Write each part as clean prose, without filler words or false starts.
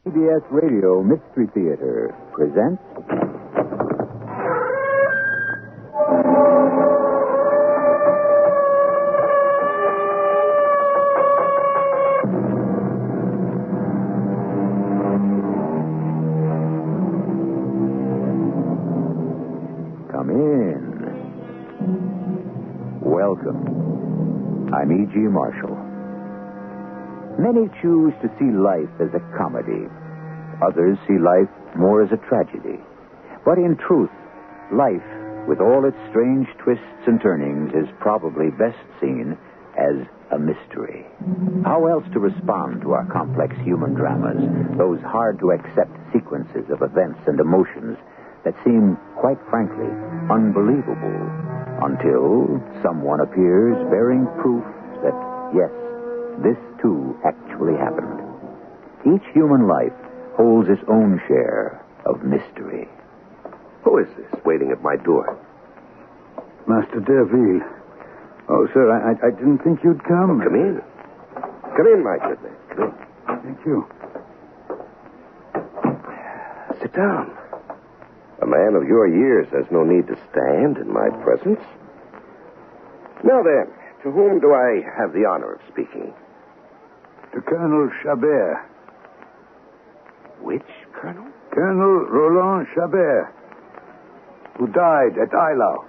CBS Radio Mystery Theater presents... Come in. Welcome. I'm E.G. Marshall. Many choose to see life as a comedy. Others see life more as a tragedy. But in truth, life, with all its strange twists and turnings, is probably best seen as a mystery. How else to respond to our complex human dramas, those hard-to-accept sequences of events and emotions that seem, quite frankly, unbelievable, until someone appears bearing proof that, yes, this too actually happened. Each human life holds its own share of mystery. Who is this waiting at my door? Master Derville. Oh, sir, I didn't think you'd come. Come in. Come in, my good man. Come in. Thank you. Sit down. A man of your years has no need to stand in my presence. Now then, to whom do I have the honor of speaking? To Colonel Chabert. Which colonel? Colonel Roland Chabert, who died at Eylau.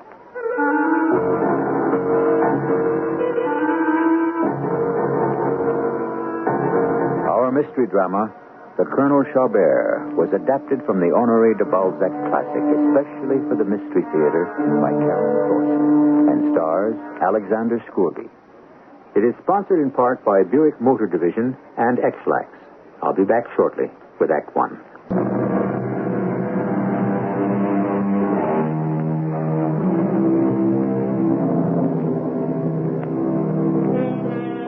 Our mystery drama, The Colonel Chabert, was adapted from the Honoré de Balzac classic, especially for the Mystery Theater by Karen Thorson, and stars Alexander Scourby. It is sponsored in part by Buick Motor Division and X-Lax. I'll be back shortly with Act One.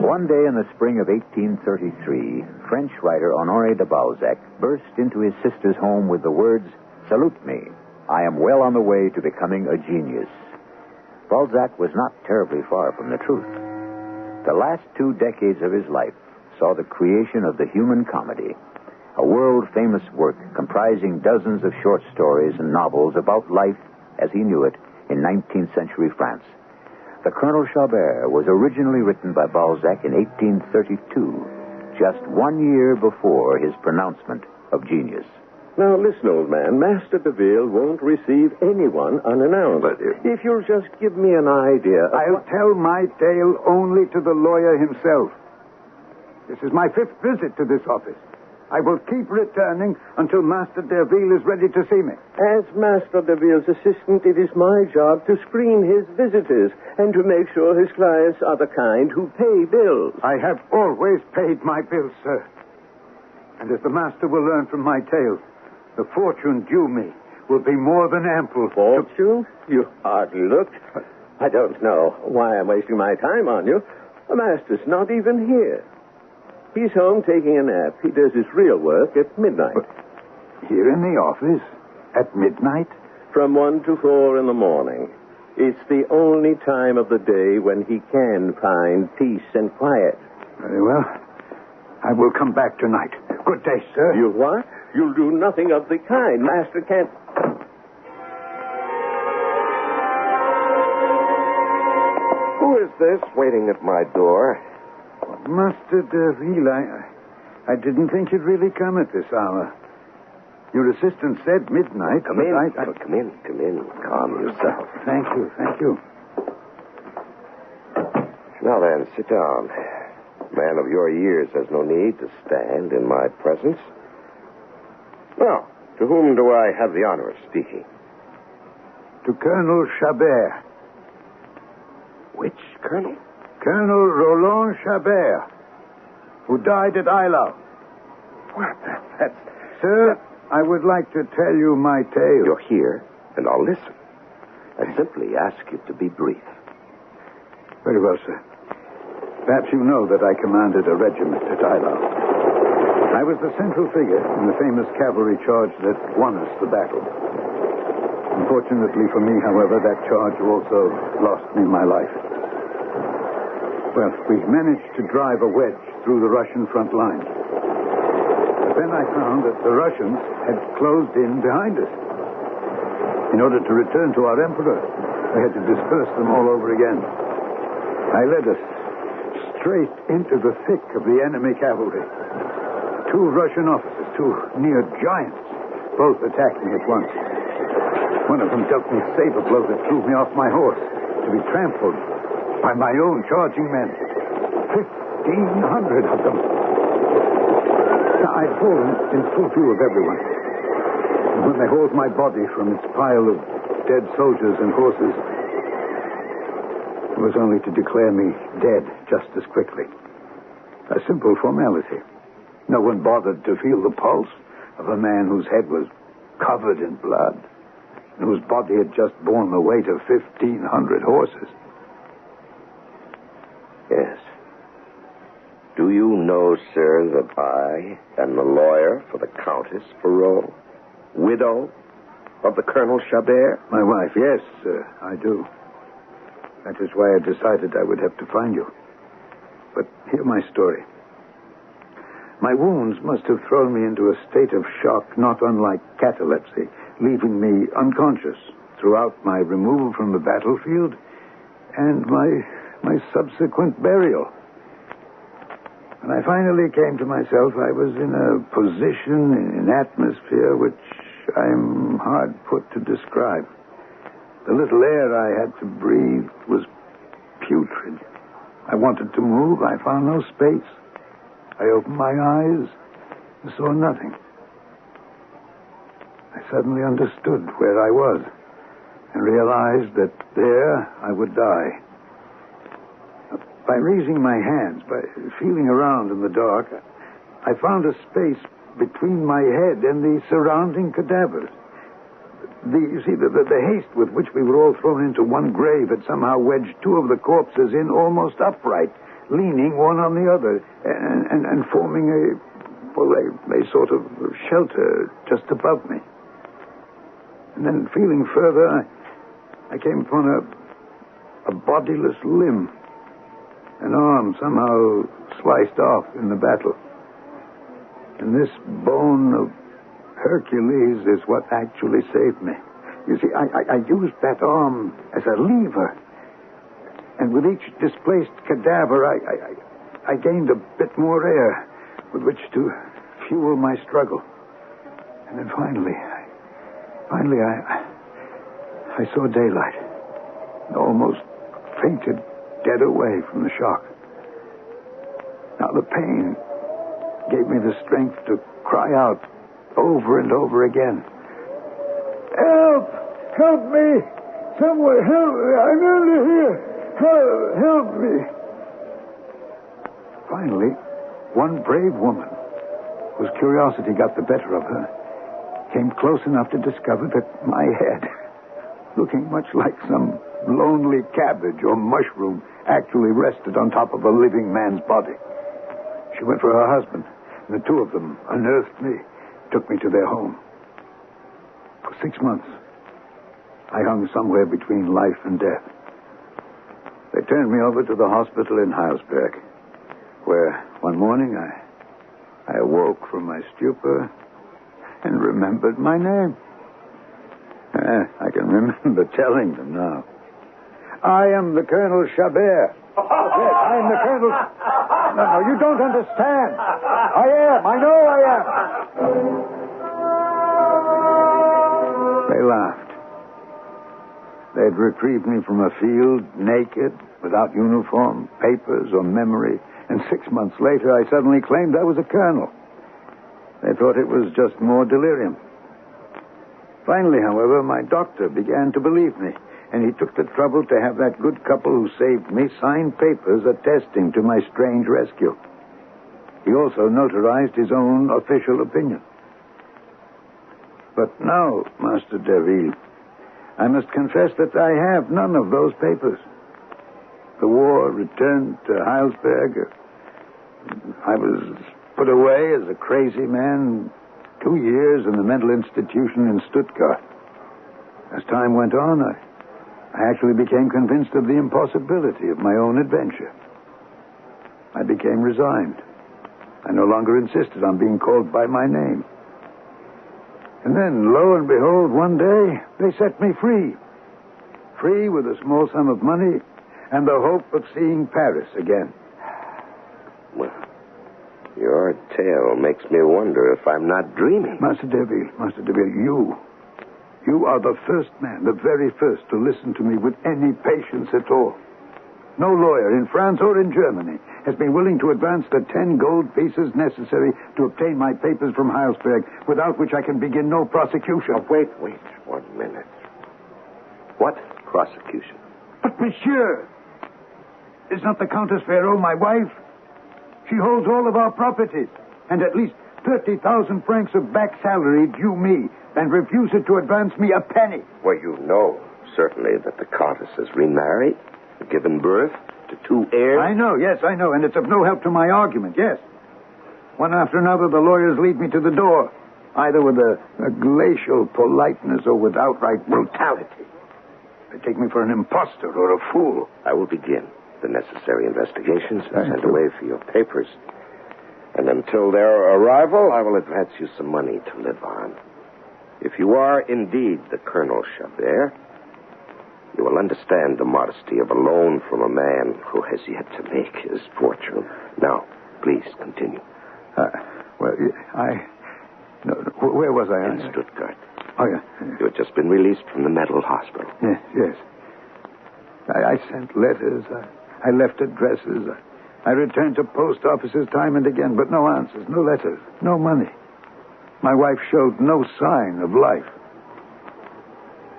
One day in the spring of 1833, French writer Honoré de Balzac burst into his sister's home with the words, "Salute me. I am well on the way to becoming a genius." Balzac was not terribly far from the truth. The last 2 decades of his life saw the creation of the human comedy, a world-famous work comprising dozens of short stories and novels about life as he knew it in 19th century France. The Colonel Chabert was originally written by Balzac in 1832, just 1 year before his pronouncement of genius. Now, listen, old man. Master Deville won't receive anyone unannounced. But if you'll just give me an idea of... I'll tell my tale only to the lawyer himself. This is my 5th visit to this office. I will keep returning until Master Derville is ready to see me. As Master Deville's assistant, it is my job to screen his visitors and to make sure his clients are the kind who pay bills. I have always paid my bills, sir. And as the master will learn from my tale, the fortune due me will be more than ample. Fortune? You hardly looked. I don't know why I'm wasting my time on you. The master's not even here. He's home taking a nap. He does his real work at midnight. But here in the office? At midnight? From 1 to 4 in the morning. It's the only time of the day when he can find peace and quiet. Very well. I will come back tonight. Good day, sir. You what? You'll do nothing of the kind. Master can't... Who is this waiting at my door? Master Derville, I didn't think you'd really come at this hour. Your assistant said midnight. Come in. Come in. Calm yourself. Thank you. Now then, sit down. A man of your years has no need to stand in my presence. Now, to whom do I have the honor of speaking? To Colonel Chabert. Which colonel? Colonel Roland Chabert, who died at Eylau. What? That's... Sir, I would like to tell you my tale. You're here, and I'll listen. I simply ask you to be brief. Very well, sir. Perhaps you know that I commanded a regiment at Eylau. I was the central figure in the famous cavalry charge that won us the battle. Unfortunately for me, however, that charge also lost me my life. Well, we managed to drive a wedge through the Russian front line. But then I found that the Russians had closed in behind us. In order to return to our emperor, I had to disperse them all over again. I led us straight into the thick of the enemy cavalry. 2 Russian officers, 2 near giants, both attacked me at once. One of them dealt me a saber blow that threw me off my horse, to be trampled by my own charging men. 1,500 of them. Now, I'd fallen in full view of everyone. And when they hauled my body from its pile of dead soldiers and horses, it was only to declare me dead just as quickly. A simple formality. No one bothered to feel the pulse of a man whose head was covered in blood, and whose body had just borne the weight of 1,500 horses. Yes. Do you know, sir, that I am the lawyer for the Countess Perrault, widow of the Colonel Chabert? My wife, yes, I do. That is why I decided I would have to find you. But hear my story. My wounds must have thrown me into a state of shock not unlike catalepsy, leaving me unconscious throughout my removal from the battlefield and my subsequent burial. When I finally came to myself, I was in a position, in an atmosphere which I'm hard put to describe. The little air I had to breathe was putrid. I wanted to move. I found no space. I opened my eyes and saw nothing. I suddenly understood where I was and realized that there I would die. By raising my hands, by feeling around in the dark, I found a space between my head and the surrounding cadavers. You see, the haste with which we were all thrown into one grave had somehow wedged 2 of the corpses in almost upright, leaning one on the other, and forming a sort of shelter just above me. And then, feeling further, I came upon a bodiless limb, an arm somehow sliced off in the battle. And this bone of Hercules is what actually saved me. You see, I used that arm as a lever. And with each displaced cadaver, I gained a bit more air with which to fuel my struggle. And then finally I saw daylight. Almost fainted dead away from the shock. Now the pain gave me the strength to cry out over and over again. Help! Help me! Someone help me! I'm under here! Help me! Finally, one brave woman, whose curiosity got the better of her, came close enough to discover that my head, looking much like some lonely cabbage or mushroom, actually rested on top of a living man's body. She went for her husband, and the 2 of them unearthed me, took me to their home. For 6 months, I hung somewhere between life and death. They turned me over to the hospital in Heilsberg, where one morning I awoke from my stupor and remembered my name. I can remember telling them now. I am the Colonel Chabert. Yes, I am the Colonel... No, you don't understand. I know I am. They laughed. They'd retrieved me from a field, naked, without uniform, papers, or memory, and 6 months later I suddenly claimed I was a colonel. They thought it was just more delirium. Finally, however, my doctor began to believe me, and he took the trouble to have that good couple who saved me sign papers attesting to my strange rescue. He also notarized his own official opinion. But now, Master Deville, I must confess that I have none of those papers. The war returned to Heilsberg. I was put away as a crazy man, 2 years in the mental institution in Stuttgart. As time went on, I actually became convinced of the impossibility of my own adventure. I became resigned. I no longer insisted on being called by my name. And then, lo and behold, one day, they set me free. Free with a small sum of money and the hope of seeing Paris again. Well, your tale makes me wonder if I'm not dreaming. Master Deville, you are the first man, the very first, to listen to me with any patience at all. No lawyer in France or in Germany has been willing to advance the 10 gold pieces necessary to obtain my papers from Heilsberg, without which I can begin no prosecution. Oh, wait 1 minute. What prosecution? But, monsieur, is not the Countess Ferraud my wife? She holds all of our properties, and at least 30,000 francs of back salary due me, and refuses to advance me a penny. Well, you know, certainly, that the Countess has remarried, given birth to 2 heirs. I know, and it's of no help to my argument, yes. One after another, the lawyers lead me to the door, either with a glacial politeness or with outright brutality. They take me for an impostor or a fool. I will begin the necessary investigations and send away for your papers. And until their arrival, I will advance you some money to live on. If you are indeed the Colonel Chabert, you will understand the modesty of a loan from a man who has yet to make his fortune. Now, please continue. Where was I? In Stuttgart. Oh, yeah. You had just been released from the mental hospital. Yes. I sent letters. I left addresses. I returned to post offices time and again, but no answers, no letters, no money. My wife showed no sign of life.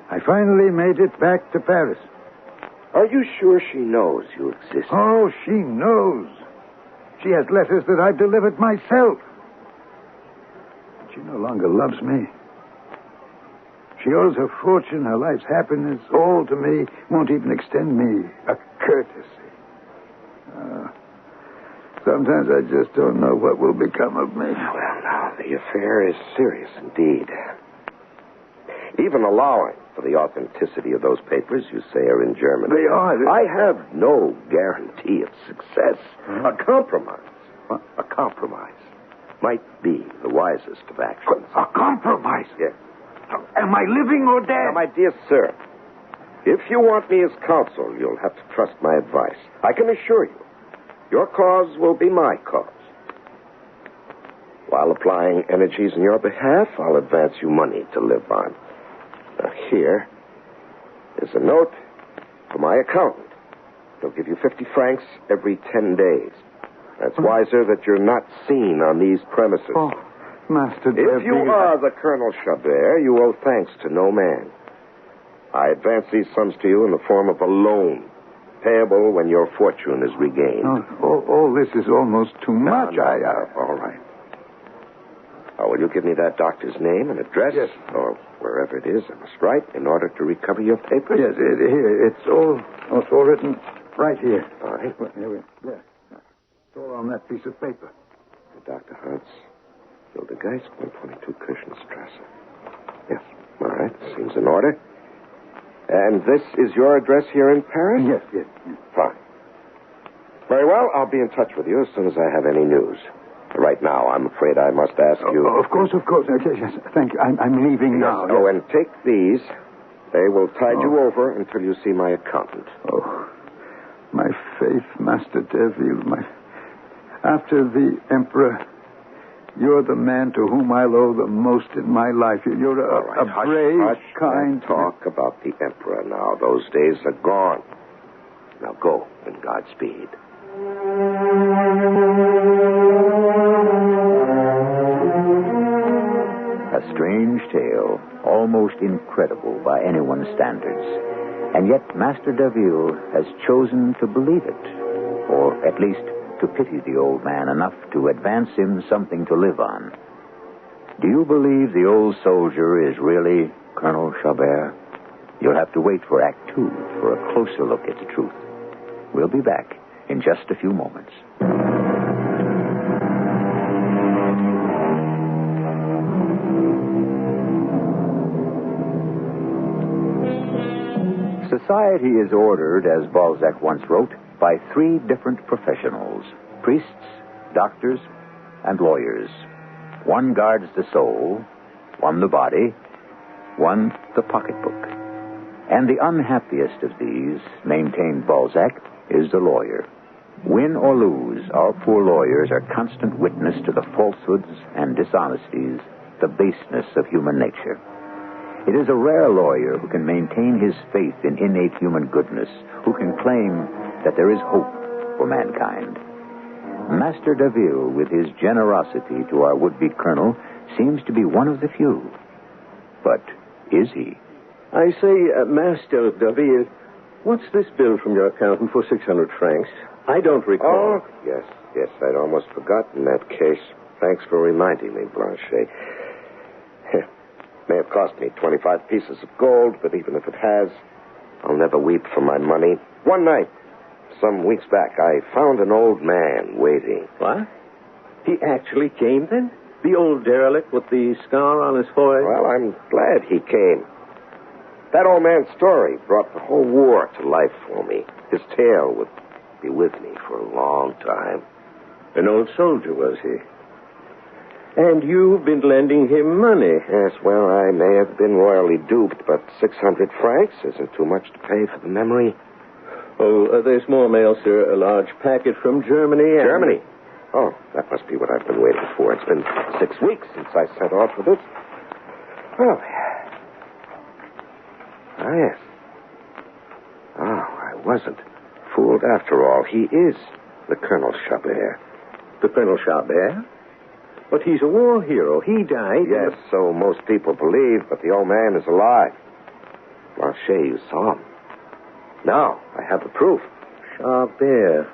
I finally made it back to Paris. Are you sure she knows you exist? Oh, she knows. She has letters that I've delivered myself. But she no longer loves me. She owes her fortune, her life's happiness, all to me, won't even extend me a courtesy. Sometimes I just don't know what will become of me. Well, now, the affair is serious indeed. Even allowing for the authenticity of those papers you say are in Germany. They are. I have no guarantee of success. A compromise. What? A compromise might be the wisest of actions. A compromise? Yes. Am I living or dead? Now, my dear sir, if you want me as counsel, you'll have to trust my advice. I can assure you, your cause will be my cause. While applying energies in your behalf, I'll advance you money to live on. Now, here is a note from my accountant. He'll give you 50 francs every 10 days. That's wiser that you're not seen on these premises. Oh, Master If you are the Colonel Chabert, you owe thanks to no man. I advance these sums to you in the form of a loan, payable when your fortune is regained. All this is almost too much. No. All right. Will you give me that doctor's name and address? Yes. Or wherever it is I must write in order to recover your papers? Yes, here. It's all written right here. All right. Here. It's all on that piece of paper. Dr. Hartz, Hildegeist, 122 Kirchenstrasse. Yes. All right. Seems in order. And this is your address here in Paris? Yes. Fine. Very well. I'll be in touch with you as soon as I have any news. Right now, I'm afraid I must ask you... Of course. Yes, thank you. I'm leaving now. Oh, and take these. They will tide you over until you see my accountant. Oh, my faith, Master Derville, After the Emperor, you're the man to whom I'll owe the most in my life. You're a brave, kind... Don't talk about the Emperor now. Those days are gone. Now go, and Godspeed. A strange tale, almost incredible by anyone's standards. And yet Master Derville has chosen to believe it, or at least to pity the old man enough to advance him something to live on. Do you believe the old soldier is really Colonel Chabert? You'll have to wait for Act 2 for a closer look at the truth. We'll be back in just a few moments. Society is ordered, as Balzac once wrote, by 3 different professionals: priests, doctors, and lawyers. One guards the soul, one the body, one the pocketbook. And the unhappiest of these, maintained Balzac, is the lawyer. Win or lose, our poor lawyers are constant witness to the falsehoods and dishonesties, the baseness of human nature. It is a rare lawyer who can maintain his faith in innate human goodness, who can claim that there is hope for mankind. Master Deville, with his generosity to our would-be colonel, seems to be one of the few. But is he? I say, Master Deville, what's this bill from your accountant for 600 francs? I don't recall. Oh, yes, I'd almost forgotten that case. Thanks for reminding me, Blanchet. May have cost me 25 pieces of gold, but even if it has, I'll never weep for my money. One night, some weeks back, I found an old man waiting. What? He actually came then? The old derelict with the scar on his forehead? Well, I'm glad he came. That old man's story brought the whole war to life for me. His tale would be with me for a long time. An old soldier, was he? And you've been lending him money. Yes, well, I may have been royally duped, but 600 francs isn't too much to pay for the memory. Oh, there's more mail, sir. A large packet from Germany. Germany? Oh, that must be what I've been waiting for. It's been 6 weeks since I set off with it. Well, yes. Oh, I wasn't fooled after all. He is the Colonel Chabert. The Colonel Chabert? But he's a war hero. He died. Yes, so most people believe, but the old man is alive. Blanchet, you saw him. Now, I have the proof. Chabert.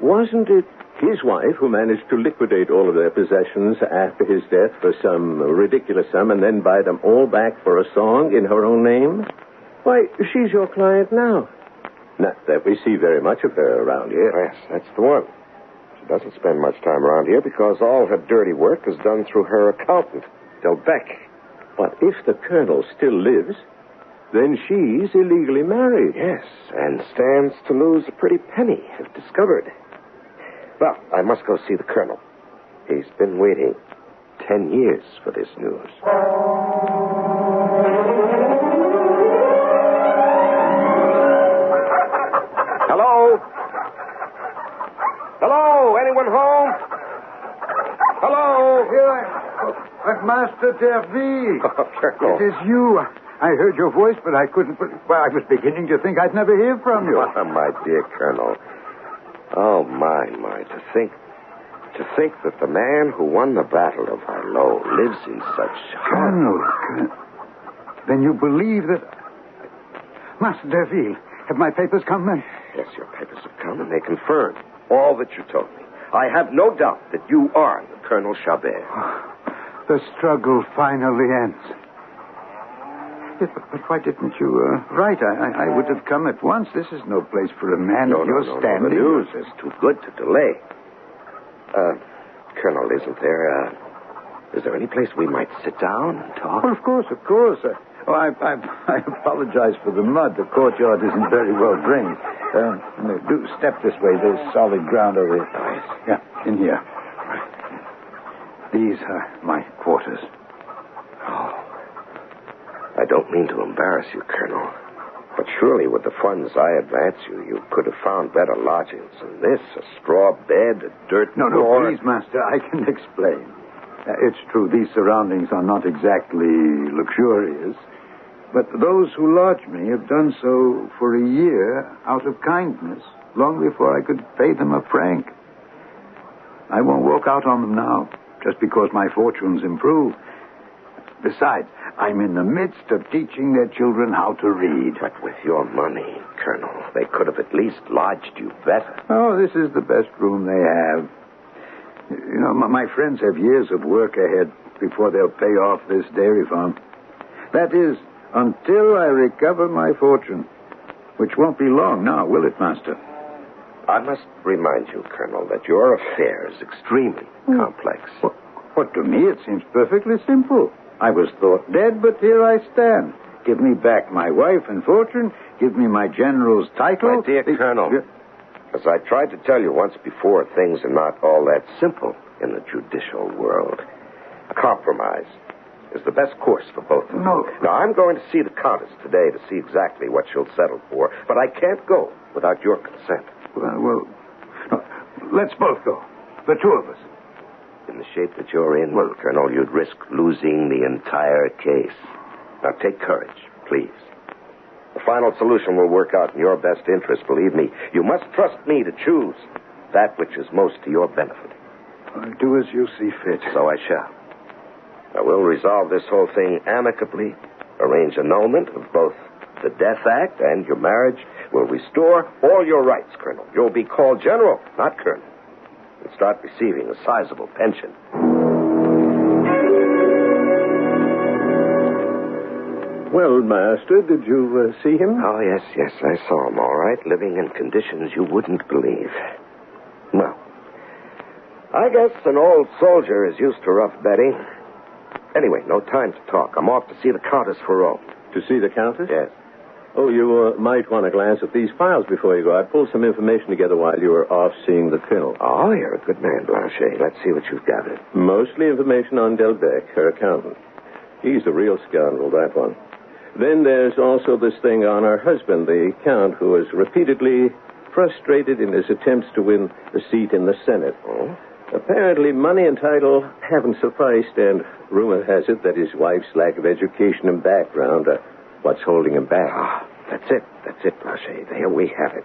Wasn't it his wife who managed to liquidate all of their possessions after his death for some ridiculous sum and then buy them all back for a song in her own name? Why, she's your client now. Not that we see very much of her around here. Yes, that's the one. She doesn't spend much time around here because all her dirty work is done through her accountant, Delbec. But if the colonel still lives, then she's illegally married. Yes, and stands to lose a pretty penny if discovered. Well, I must go see the colonel. He's been waiting 10 years for this news. Hello? Hello? Anyone home? Hello? Here, Master Derville. Oh, Colonel. It is you. I heard your voice, but I couldn't... Well, I was beginning to think I'd never hear from you. Oh, my dear Colonel. Oh, my. To think that the man who won the Battle of Arlo lives in such... Colonel, then you believe that... Master Derville, have my papers come then? Yes, your papers have come, and they confirm all that you told me. I have no doubt that you are the Colonel Chabert. The struggle finally ends. Yes, but why didn't you write? I would have come at once. This is no place for a man of your standing. The news is too good to delay. Colonel, is there any place we might sit down and talk? Well, of course. I apologize for the mud. The courtyard isn't very well drained. Do step this way. There's solid ground over here. Nice. Yeah, in here. These are my quarters. Oh. I don't mean to embarrass you, Colonel, but surely with the funds I advance you could have found better lodgings than this, a straw bed, a dirt floor. No, please, Master, I can explain. It's true, these surroundings are not exactly luxurious, but those who lodge me have done so for a year out of kindness, long before I could pay them a franc. I won't walk out on them now, just because my fortunes improve. Besides, I'm in the midst of teaching their children how to read. But with your money, Colonel, they could have at least lodged you better. Oh, this is the best room they have. You know, my friends have years of work ahead before they'll pay off this dairy farm. That is, until I recover my fortune, which won't be long now, will it, Master? I must remind you, Colonel, that your affair is extremely complex. What, to me, it seems perfectly simple. I was thought dead, but here I stand. Give me back my wife and fortune. Give me my general's title. My dear Colonel, as I tried to tell you once before, things are not all that simple. in the judicial world. A compromise is the best course for both of us. No. Now, I'm going to see the Countess today to see exactly what she'll settle for, but I can't go without your consent. Well, no, let's both go. The two of us. In the shape that you're in, Colonel, you'd risk losing the entire case. Now, take courage, please. The final solution will work out in your best interest, believe me. You must trust me to choose that which is most to your benefit. I'll do as you see fit. So I shall. I will resolve this whole thing amicably, arrange annulment of both the Death Act and your marriage. Will restore all your rights, Colonel. You'll be called General, not Colonel, and start receiving a sizable pension. Well, Master, did you see him? Oh, yes, I saw him, all right, living in conditions you wouldn't believe. Well, I guess an old soldier is used to rough betting. Anyway, no time to talk. I'm off to see the Countess for Rome. To see the Countess? Yes. Oh, you might want to glance at these files before you go. I pulled some information together while you were off seeing the Colonel. Oh, you're a good man, Blanchet. Let's see what you've gathered. Mostly information on Delbecq, her accountant. He's the real scoundrel, that one. Then there's also this thing on her husband, the Count, who is repeatedly frustrated in his attempts to win a seat in the Senate. Oh? Apparently, money and title haven't sufficed, and rumor has it that his wife's lack of education and background are what's holding him back. Ah, that's it, Blanchet. There we have it.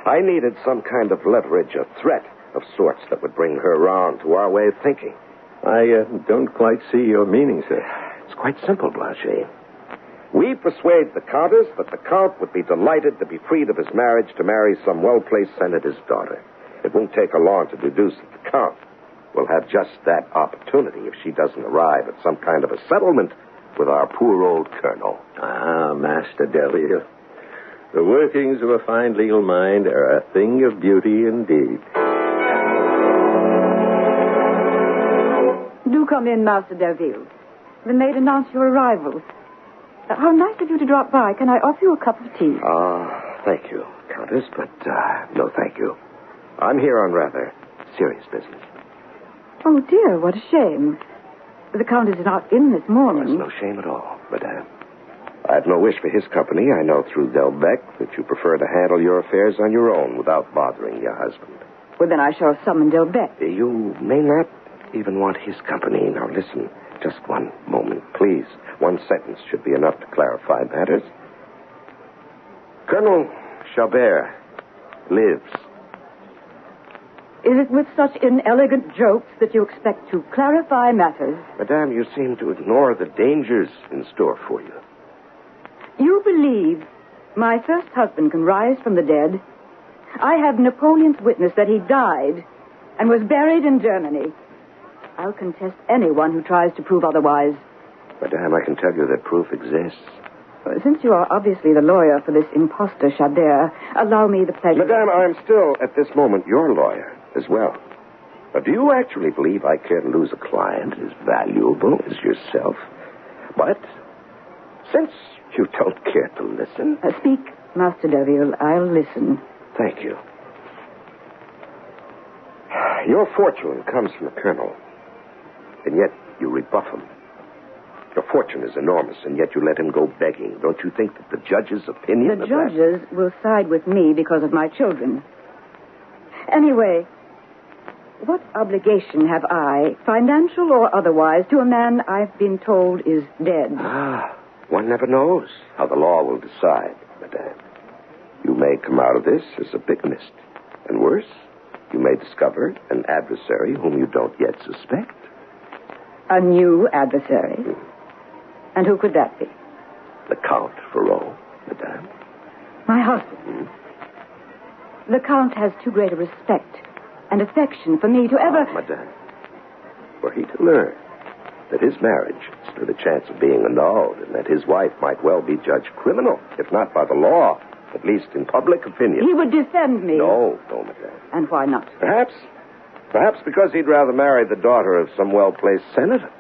I needed some kind of leverage, a threat of sorts that would bring her around to our way of thinking. I don't quite see your meaning, sir. It's quite simple, Blanchet. We persuade the Countess that the Count would be delighted to be freed of his marriage to marry some well-placed senator's daughter. It won't take her long to deduce that the Count will have just that opportunity if she doesn't arrive at some kind of a settlement with our poor old Colonel. Ah, Master Delville. The workings of a fine legal mind are a thing of beauty indeed. Do come in, Master Delville. The maid announced your arrival. How nice of you to drop by. Can I offer you a cup of tea? Thank you, Countess, but no thank you. I'm here on rather serious business. Oh, dear, what a shame. The Count is not in this morning. There's no shame at all, Madame. I have no wish for his company. I know through Delbecq that you prefer to handle your affairs on your own without bothering your husband. Well, then I shall summon Delbecq. You may not even want his company. Now, listen, just one moment, please. One sentence should be enough to clarify matters. Colonel Chabert lives. Is it with such inelegant jokes that you expect to clarify matters? Madame, you seem to ignore the dangers in store for you. You believe my first husband can rise from the dead? I have Napoleon's witness that he died and was buried in Germany. I'll contest anyone who tries to prove otherwise. Madame, I can tell you that proof exists. Since you are obviously the lawyer for this impostor Chabert, allow me the pleasure... Madame, I am still, at this moment, your lawyer as well. But do you actually believe I care to lose a client as valuable as yourself? But since you don't care to listen... Speak, Master Delville. I'll listen. Thank you. Your fortune comes from the Colonel, and yet you rebuff him. Your fortune is enormous, and yet you let him go begging. Don't you think that the judge's opinion The of that... judges will side with me because of my children. Anyway, what obligation have I, financial or otherwise, to a man I've been told is dead? One never knows how the law will decide, Madame. You may come out of this as a bigamist. And worse, you may discover an adversary whom you don't yet suspect. A new adversary? And who could that be? The Count Ferrot, Madame. My husband. The Count has too great a respect and affection for me to ever... Madame, were he to learn that his marriage stood a chance of being annulled and that his wife might well be judged criminal, if not by the law, at least in public opinion... He would defend me. No, Madame. And why not? Perhaps because he'd rather marry the daughter of some well-placed senator,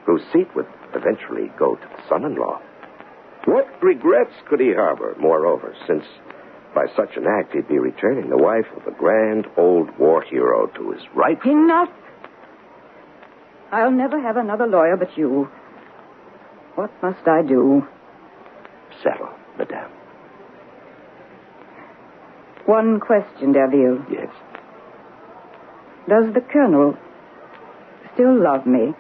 whose seat would eventually go to the son-in-law. What regrets could he harbor, moreover, since By such an act, he'd be returning the wife of a grand old war hero to his rightful... Enough! I'll never have another lawyer but you. What must I do? Settle, madame. One question, Derville. Yes. Does the Colonel still love me?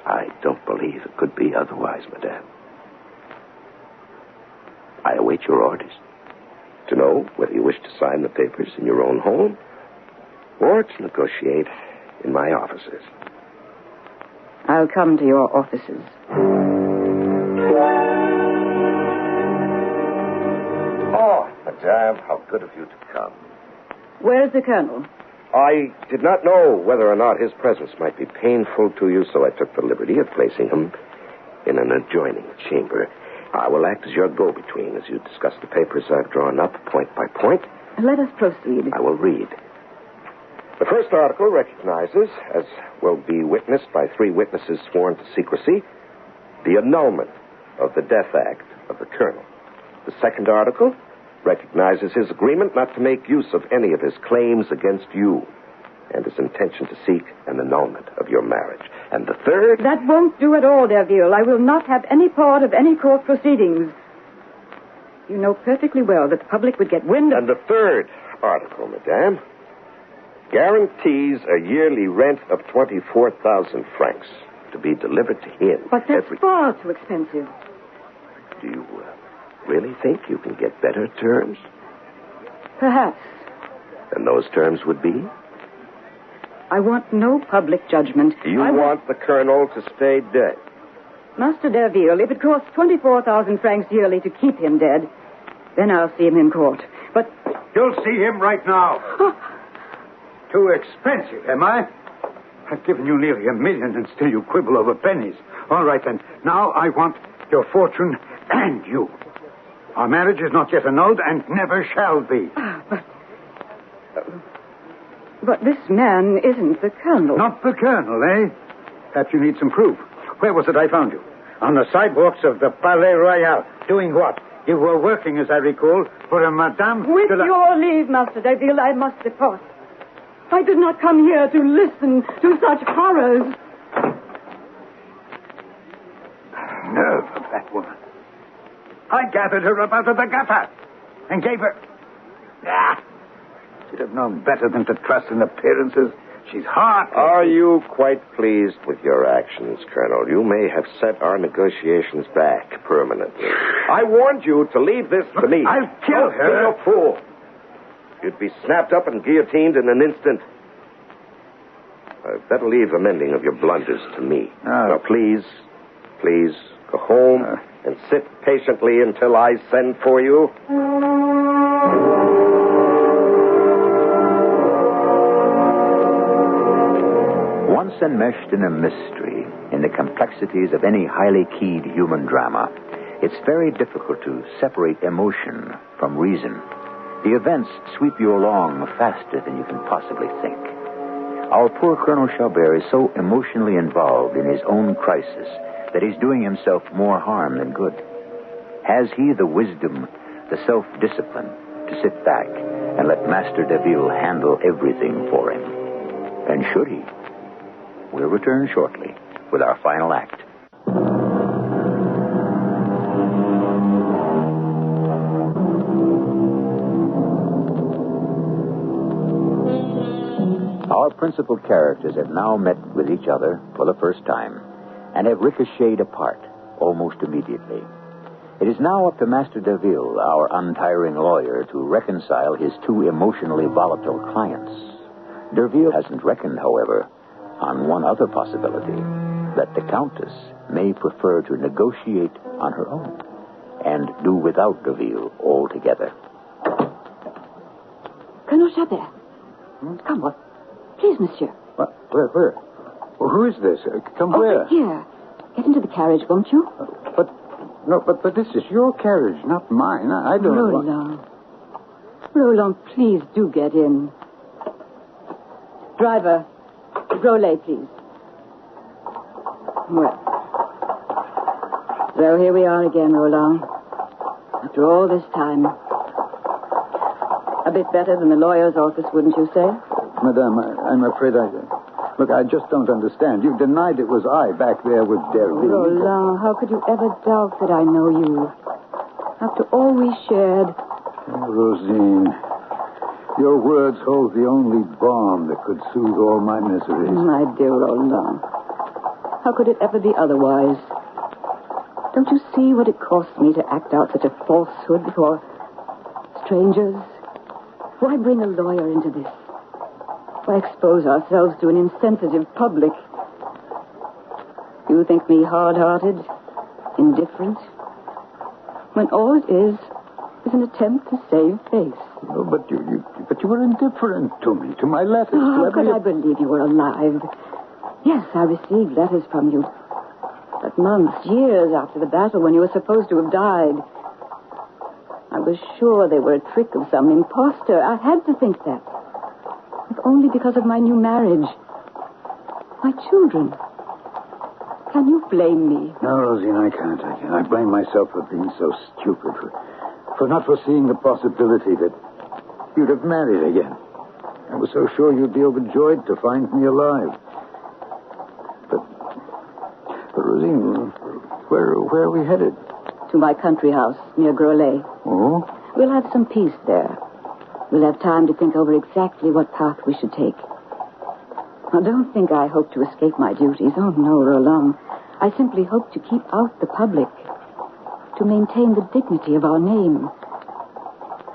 I don't believe it could be otherwise, madame. I await your orders to know whether you wish to sign the papers in your own home or to negotiate in my offices. I'll come to your offices. Oh, madame, how good of you to come. Where's the Colonel? I did not know whether or not his presence might be painful to you, so I took the liberty of placing him in an adjoining chamber. I will act as your go-between as you discuss the papers I've drawn up point by point. Let us proceed. I will read. The first article recognizes, as will be witnessed by 3 witnesses sworn to secrecy, the annulment of the death act of the Colonel. The second article recognizes his agreement not to make use of any of his claims against you and his intention to seek an annulment of your marriage. And the third... That won't do at all, Derville. I will not have any part of any court proceedings. You know perfectly well that the public would get wind of... And the third article, madame, guarantees a yearly rent of 24,000 francs to be delivered to him. But that's far too expensive. Do you really think you can get better terms? Perhaps. And those terms would be? I want no public judgment. You want the Colonel to stay dead? Master Derville, if it costs 24,000 francs yearly to keep him dead, then I'll see him in court. But... You'll see him right now. Too expensive, am I? I've given you nearly $1 million and still you quibble over pennies. All right, then. Now I want your fortune and you. Our marriage is not yet annulled and never shall be. But this man isn't the Colonel. Not the Colonel, eh? Perhaps you need some proof. Where was it I found you? On the sidewalks of the Palais Royal. Doing what? You were working, as I recall, for a Madame... With your leave, Master Derville, I must depart. I did not come here to listen to such horrors. Nerve of that woman. I gathered her up out of the gutter and gave her... She'd have known better than to trust in appearances. She's hard. Are you quite pleased with your actions, Colonel? You may have set our negotiations back permanently. I warned you to leave this to me. I'll kill her. Don't be a fool. You'd be snapped up and guillotined in an instant. I'd better leave the mending of your blunders to me. Now, please, go home and sit patiently until I send for you. Once enmeshed in a mystery, in the complexities of any highly keyed human drama, it's very difficult to separate emotion from reason. The events sweep you along faster than you can possibly think. Our poor Colonel Chabert is so emotionally involved in his own crisis that he's doing himself more harm than good. Has he the wisdom, the self-discipline to sit back and let Master Derville handle everything for him? And should he? We'll return shortly with our final act. Our principal characters have now met with each other for the first time and have ricocheted apart almost immediately. It is now up to Master Derville, our untiring lawyer, to reconcile his 2 emotionally volatile clients. Derville hasn't reckoned, however, on one other possibility, that the Countess may prefer to negotiate on her own and do without Derville altogether. Colonel Chabert. Come on. Please, monsieur. What? Where? Well, who is this? Come where? Here. Get into the carriage, won't you? But this is your carriage, not mine. I don't know. Roland, please do get in. Driver, Rollet, please. Well. So here we are again, Roland. After all this time. A bit better than the lawyer's office, wouldn't you say? Madame, I'm afraid Look, I just don't understand. You denied it was I back there with Derby. Roland, how could you ever doubt that I know you? After all we shared... Oh, Rosine, your words hold the only balm that could soothe all my miseries. My dear Roland, how could it ever be otherwise? Don't you see what it costs me to act out such a falsehood before strangers? Why bring a lawyer into this? Why expose ourselves to an insensitive public? You think me hard-hearted, indifferent, when all it is an attempt to save face. Oh, but you were indifferent to me, to my letters. How could I believe you were alive? Yes, I received letters from you. But months, years after the battle, when you were supposed to have died. I was sure they were a trick of some imposter. I had to think that. If only because of my new marriage. My children. Can you blame me? No, Rosine, I can't. I blame myself for being so stupid, for not foreseeing the possibility that you'd have married again. I was so sure you'd be overjoyed to find me alive. But Rosine, where are we headed? To my country house near Groslay. Oh? We'll have some peace there. We'll have time to think over exactly what path we should take. Now, don't think I hope to escape my duties. Oh, no, Roland. I simply hope to keep out the public, to maintain the dignity of our name.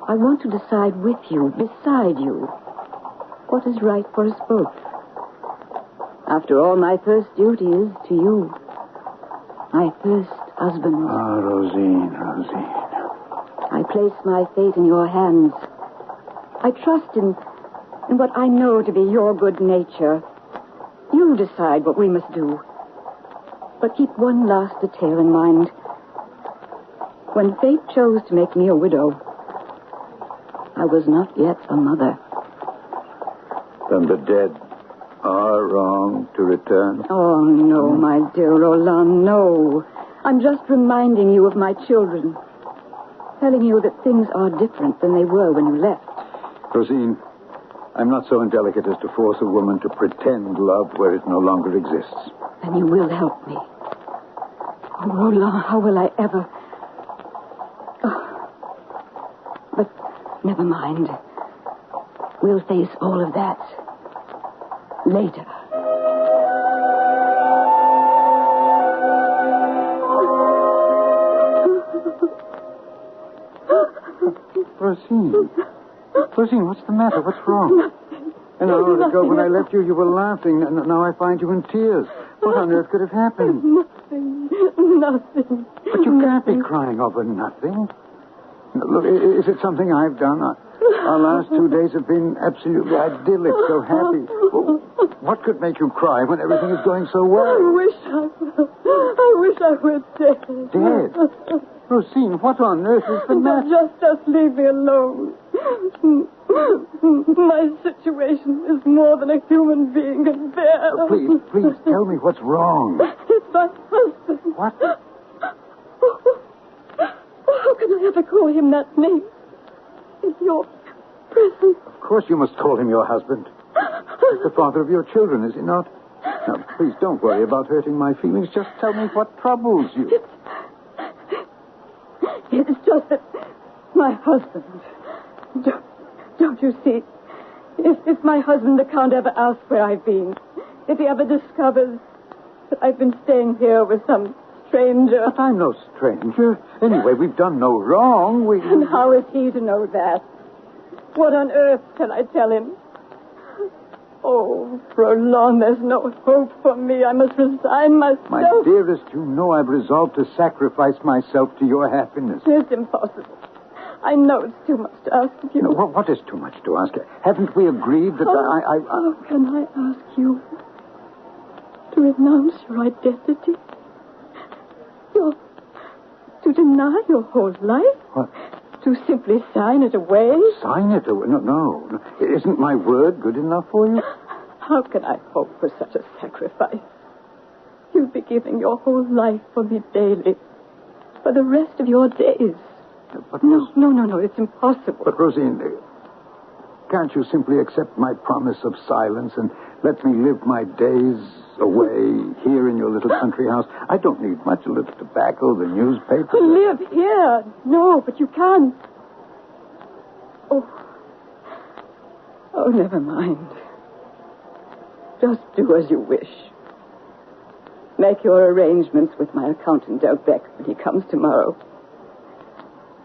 I want to decide with you, beside you, what is right for us both. After all, my first duty is to you. My first husband. Ah, Rosine. I place my fate in your hands. I trust in what I know to be your good nature. You decide what we must do. But keep one last detail in mind. When fate chose to make me a widow, I was not yet a mother. Then the dead are wrong to return? Oh, no, my dear Roland, no. I'm just reminding you of my children. Telling you that things are different than they were when you left. Rosine, I'm not so indelicate as to force a woman to pretend love where it no longer exists. Then you will help me. Oh, Roland, how will I ever... Oh. But never mind. We'll face all of that later. Rosine, what's the matter? What's wrong? Nothing. An hour ago when I left you, you were laughing, and now I find you in tears. What on earth could have happened? Nothing. But you can't be crying over nothing. Look, is it something I've done? Our last 2 days have been absolutely idyllic, so happy. Well, what could make you cry when everything is going so well? I wish I were dead. Dead? Rosine, what on earth is the matter? Just leave me alone. My situation is more than a human being can bear. Please, tell me what's wrong. It's my husband. What? How can I ever call him that name? In your presence. Of course you must call him your husband. He's the father of your children, is he not? Now, please don't worry about hurting my feelings. Just tell me what troubles you. It's just that my husband... Don't you see? If my husband, the Count, ever asks where I've been, if he ever discovers that I've been staying here with some stranger... But I'm no stranger. Anyway, we've done no wrong. And how is he to know that? What on earth shall I tell him? Oh, Roland, there's no hope for me. I must resign myself. My dearest, you know I've resolved to sacrifice myself to your happiness. It's impossible. I know it's too much to ask of you. No, what is too much to ask? Haven't we agreed that How can I ask you to renounce your identity? To deny your whole life? What? To simply sign it away? Sign it away? No. Isn't my word good enough for you? How can I hope for such a sacrifice? You'd be giving your whole life for me daily, for the rest of your days. But No, it's impossible. But, Rosine, Can't you simply accept my promise of silence and let me live my days away here in your little country house? I don't need much. A little tobacco, the newspaper. Live here? No, but you can't. Oh, never mind. Just do as you wish. Make your arrangements with my accountant, Delbeck, when he comes tomorrow.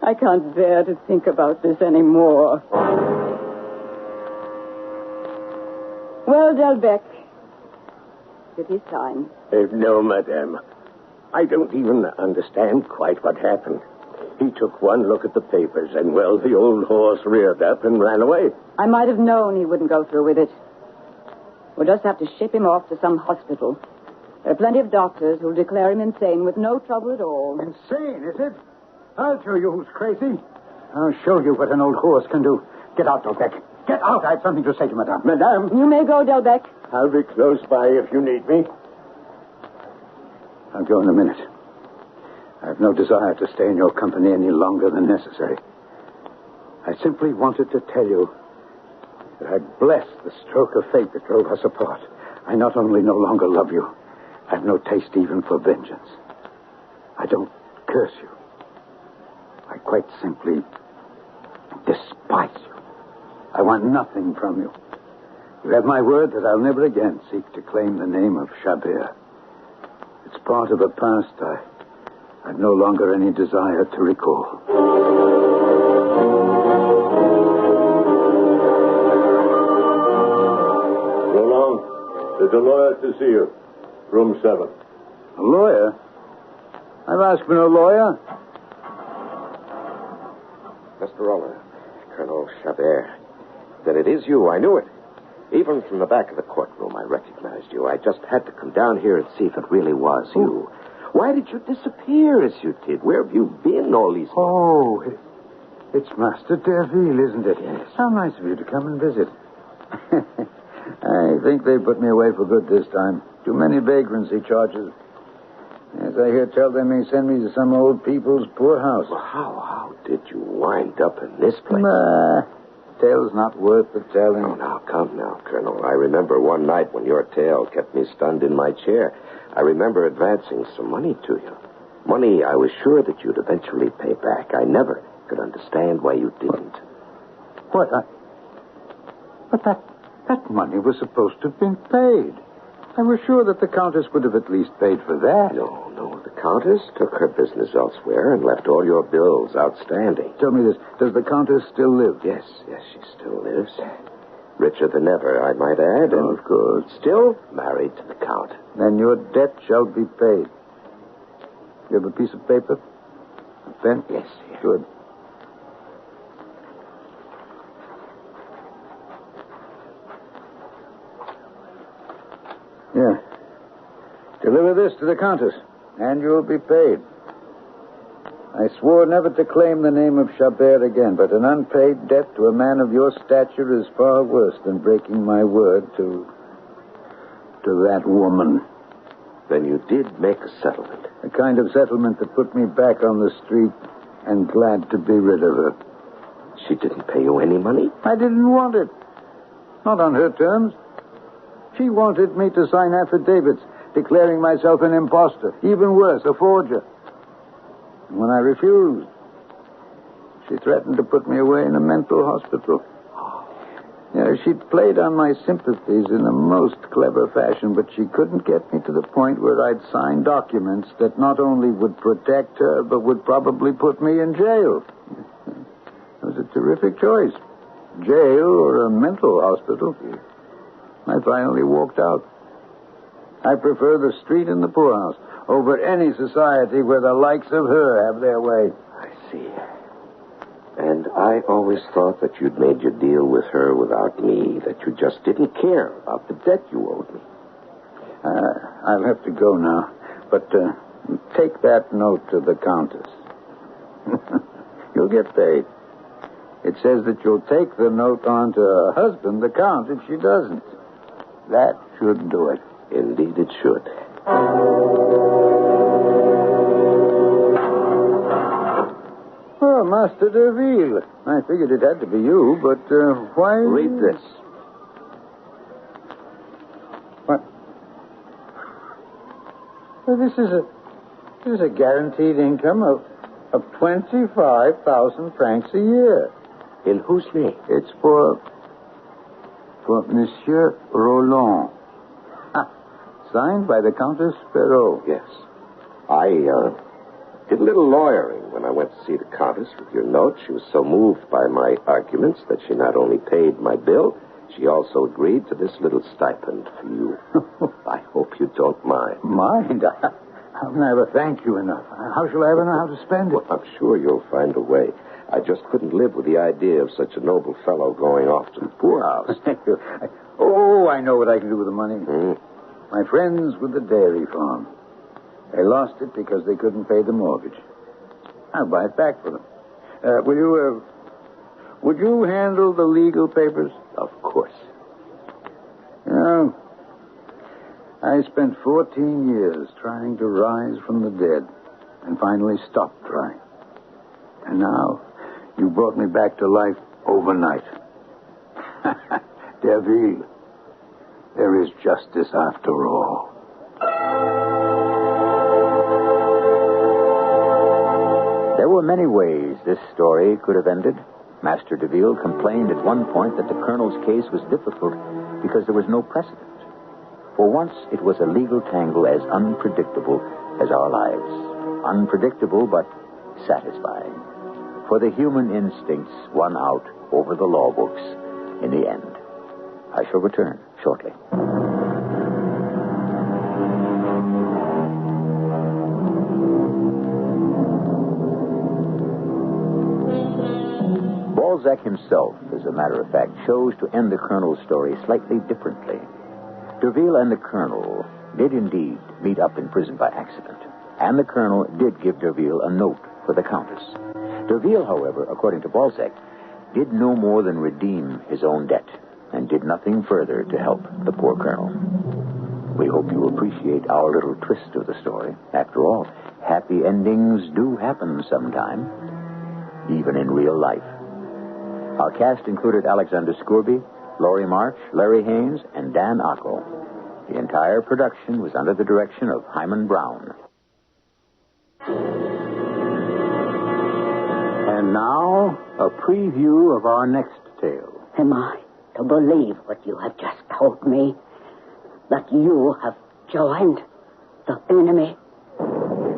I can't bear to think about this anymore. Well, Delbeck, did he sign? No, madame. I don't even understand quite what happened. He took one look at the papers, and, well, the old horse reared up and ran away. I might have known he wouldn't go through with it. We'll just have to ship him off to some hospital. There are plenty of doctors who'll declare him insane with no trouble at all. Insane, is it? I'll show you who's crazy. I'll show you what an old horse can do. Get out, Delbeck. Get out. I have something to say to Madame. Madame, You may go, Delbeck. I'll be close by if you need me. I'll go in a minute. I have no desire to stay in your company any longer than necessary. I simply wanted to tell you that I bless the stroke of fate that drove us apart. I not only no longer love you, I have no taste even for vengeance. I don't curse you. I quite simply despise you. I want nothing from you. You have my word that I'll never again seek to claim the name of Chabert. It's part of a past I've no longer any desire to recall. Go along. There's a lawyer to see you. Room 7. A lawyer? I've asked for no lawyer. Mr. Roller, Colonel Chabert, that it is you. I knew it. Even from the back of the courtroom, I recognized you. I just had to come down here and see if it really was you. Why did you disappear as you did? Where have you been all these months? Oh, it's Master Derville, isn't it? Yes. How nice of you to come and visit. I think they put me away for good this time. Too many vagrancy charges. As I hear tell, they may send me to some old people's poorhouse. Well, how did you wind up in this place? Tale's not worth the telling. Oh, now, come now, Colonel. I remember one night when your tale kept me stunned in my chair. I remember advancing some money to you. Money I was sure that you'd eventually pay back. I never could understand why you didn't. What? But that money was supposed to have been paid. I was sure that the Countess would have at least paid for that. No. The Countess took her business elsewhere and left all your bills outstanding. Tell me this. Does the Countess still live? Yes, she still lives. Richer than ever, I might add. Oh, of course. Still married to the Count. Then your debt shall be paid. You have a piece of paper? A pen? Yes. Good. Yeah. Deliver this to the Countess, and you'll be paid. I swore never to claim the name of Chabert again, but an unpaid debt to a man of your stature is far worse than breaking my word to that woman. Then you did make a settlement. A kind of settlement that put me back on the street and glad to be rid of her. She didn't pay you any money? I didn't want it. Not on her terms. She wanted me to sign affidavits declaring myself an imposter, even worse, a forger. And when I refused, she threatened to put me away in a mental hospital. Yeah, she'd played on my sympathies in a most clever fashion, but she couldn't get me to the point where I'd sign documents that not only would protect her, but would probably put me in jail. It was a terrific choice. Jail or a mental hospital. I finally walked out. I prefer the street and the poorhouse over any society where the likes of her have their way. I see. And I always thought that you'd made your deal with her without me, that you just didn't care about the debt you owed me. I'll have to go now, but take that note to the Countess. You'll get paid. It says that you'll take the note on to her husband, the Count, if she doesn't. That should do it. Indeed it should. Oh, my Master DeVille. I figured it had to be you, but why... Read this. What? Well, this is a guaranteed income of 25,000 francs a year. In whose name? It's for Monsieur Roland. Signed by the Countess Perrault. Yes. I did a little lawyering when I went to see the Countess with your note. She was so moved by my arguments that she not only paid my bill, she also agreed to this little stipend for you. I hope you don't mind. Mind? I'll never thank you enough. How shall I ever know how to spend it? Well, I'm sure you'll find a way. I just couldn't live with the idea of such a noble fellow going off to the poorhouse. Oh, I know what I can do with the money. My friends with the dairy farm. They lost it because they couldn't pay the mortgage. I'll buy it back for them. Would you handle the legal papers? Of course. You know, I spent 14 years trying to rise from the dead and finally stopped trying. And now you brought me back to life overnight. Derville, there is justice after all. There were many ways this story could have ended. Master DeVille complained at one point that the colonel's case was difficult because there was no precedent. For once, it was a legal tangle as unpredictable as our lives. Unpredictable, but satisfying. For the human instincts won out over the law books in the end. I shall return shortly. Balzac himself, as a matter of fact, chose to end the colonel's story slightly differently. Derville and the colonel did indeed meet up in prison by accident, and the colonel did give Derville a note for the countess. Derville, however, according to Balzac, did no more than redeem his own debt and did nothing further to help the poor colonel. We hope you appreciate our little twist of the story. After all, happy endings do happen sometime, even in real life. Our cast included Alexander Scourby, Laurie March, Larry Haynes, and Dan Ocko. The entire production was under the direction of Hyman Brown. And now, a preview of our next tale. Am I to believe what you have just told me? That you have joined the enemy?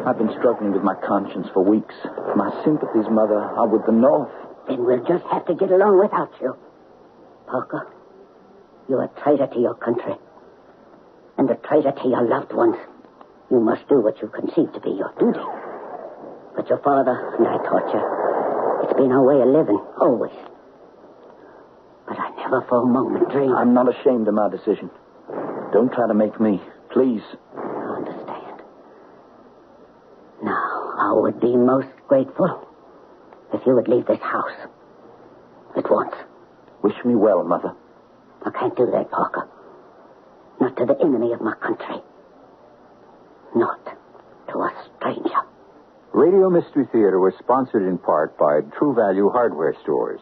I've been struggling with my conscience for weeks. My sympathies, Mother, are with the North. Then we'll just have to get along without you. Parker, you're a traitor to your country. And a traitor to your loved ones. You must do what you conceive to be your duty. But your father and I taught you. It's been our way of living, always. But I never for a moment dreamed... I'm not ashamed of my decision. Don't try to make me, please. I understand. Now, I would be most grateful if you would leave this house. At once. Wish me well, Mother. I can't do that, Parker. Not to the enemy of my country. Not to a stranger. Radio Mystery Theater was sponsored in part by True Value Hardware Stores.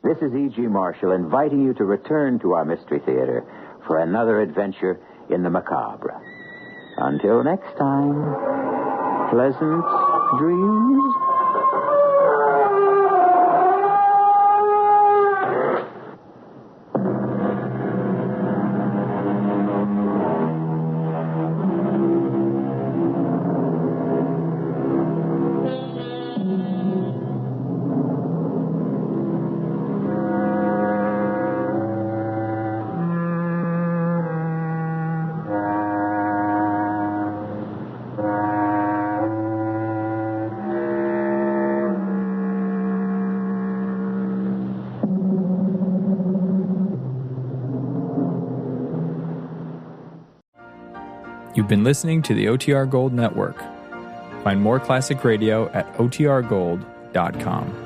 This is E.G. Marshall inviting you to return to our Mystery Theater for another adventure in the macabre. Until next time, pleasant dreams. You've been listening to the OTR Gold Network. Find more classic radio at otrgold.com.